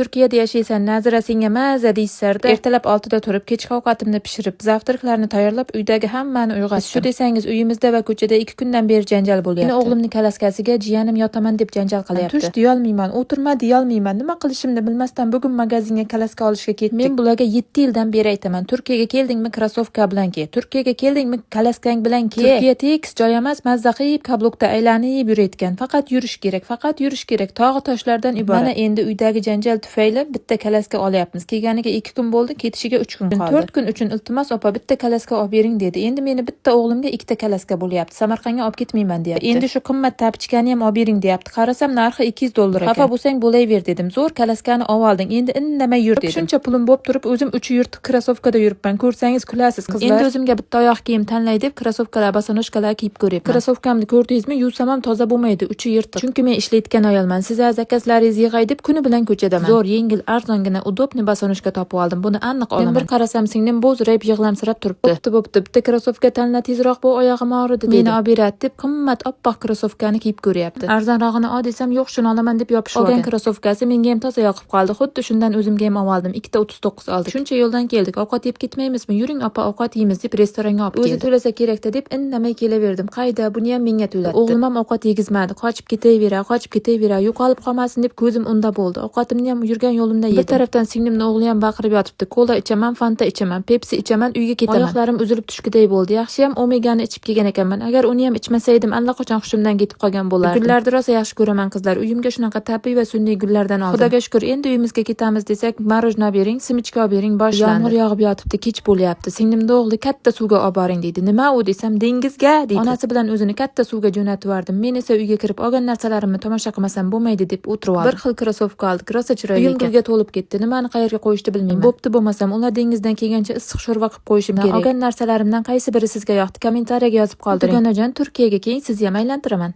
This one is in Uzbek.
Turkiyada yashaysan, Nazira senga maza deysizlarda, ertalab 6da turib, kechki ovqatimni pishirib, zavtraqlarni tayyorlab, uydagi hammani uyg'otdim. Shu desangiz, uyimizda va ko'chada 2 kundan beri janjal bo'lyapti. Meni o'g'limni kalaskasiga jiyanim yotaman deb janjal qilyapti. Tush deyolmayman, o'tirma deyolmayman. Nima qilishimni bilmasdan bugun magazinga kalaska olishga ketdik. Men bularga 7 yildan beri aytaman. Turkiyaga keldingmi, krossovka bilan ke. Turkiyaga keldingmi, kalaskang bilan ke. Turkiya tekis joy emas, mazza qilib, kablokda aylanib yurayotgan. Faqat yurish kerak, faqat yurish kerak. Tog'i toshlardan iborat. Mana endi uydagi janjal tufayli bitta kalaska olyapmiz. Kelganiga 2 kun bo'ldi, ketishiga 3 kun qoldi. 4 kun uchun iltimos opa bitta kalaska olib bering dedi. Endi meni bitta o'g'limga 2 ta kalaska bo'lyapti. Samarqandga olib ketmayman deyapti. Endi shu qimmat tapichkani ham olib bering deyapti. Qarasam narxi 200 dollar ekan. Xafa bo'lsang bo'layver dedim. Zo'r kalaskani olib olding. Endi indamay yur dedim. Shuncha pulim bo'lib turib, o'zim 3 yurtni krossovkada yuribman. Ko'rsangiz kulasiz qizlar. Endi o'zimga bitta oyoq kiyim tanlay deb krossovkalar, bosonoshkalar kiyib ko'ryapman. Krossovkamni ko'rdingizmi? Yuvsam ham toza bo'lmaydi. Uchi yirtiq. Chunki men ishlayotgan ayolman. Siz zakazlaringizni yig'ay deb kuni bilan ko'chadaman. Zo'r, yengil, arzongina, udobni bosonoshka topib oldim. Buni aniq olaman. Bir qarasam singlim bo'zrayib yig'lamsirab turibdi. Bo'pti, bitta krossovka tanla tezroq, bu oyog'im og'ridi dedi. Meni olib beradi deb qimmat oppoq krossovkani kiyib ko'ryapti. Arzonrog'ini ol desam, yo'q, shuni olaman deb yopishib olgan. Olgan krossovkasi menga ham toza yoqib qoldi. Xuddi shundan o'zimga ham oldim. 2.39 oldik. Shuncha yo'ldan keldik. Ovqat yeb ketmaymizmi? Yuring opa, ovqat yeymiz deb restoranga olib keldi. O'zi to'lasa kerakda deb indamay kelaverdim. Qayda, buni ham menga to'latdi. O'g'lim ham ovqat yegizmadi. Qochib ketayvera, yo'qolib qolmasin deb ko'zim unda bo'ldi. Ovqatimni ham yurgan yo'limda yedim. Bir tarafdan singlimning o'g'li ham baqirib yotibdi. Kola ichaman, Fanta ichaman, Pepsi ichaman, uyga ketaman. Oyoqlarim uzilib tushkiday bo'ldi. Yaxshi ham Omegani ichib kelgan ekanman. Agar uni ham ichmasaydim, allaqachon hushimdan ketib qolgan bo'lardim. Gullarni rosa yaxshi ko'raman qizlar. Uyimga shunaqa tabiiy va sun'iy gullardan oldim. Xudoga shukr, endi uyimizga ketamiz desak, marojna bering, simichka olib bering, boshlandi. Yomg'ir yog'ib yotibdi, kech bo'lyapti. Singlimning o'g'li katta suvga olib boring deydi. Nima u desam, dengizga deydi. Onasi bilan o'zini katta suvga jo'natib yubordim. Men esa uyga kirib olgan narsalarimni tomosha qilmasam bo'lmaydi deb o'tirib oldim. Bir xil krossovka oldik, rosa chiroyli ekan. Uyim gulga to'lib ketdi. Nimani qayerga qo'yishni bilmayman. Bo'pti, bo'lmasam ular dengizdan kelgancha issiq sho'rva qilib qo'yishim kerak. Olgan narsalarimdan qaysi biri sizga yoqdi? Kommentariyaga yozib qoldiring. Dugonajon, Turkiyaga keyin sizni ham aylantiraman.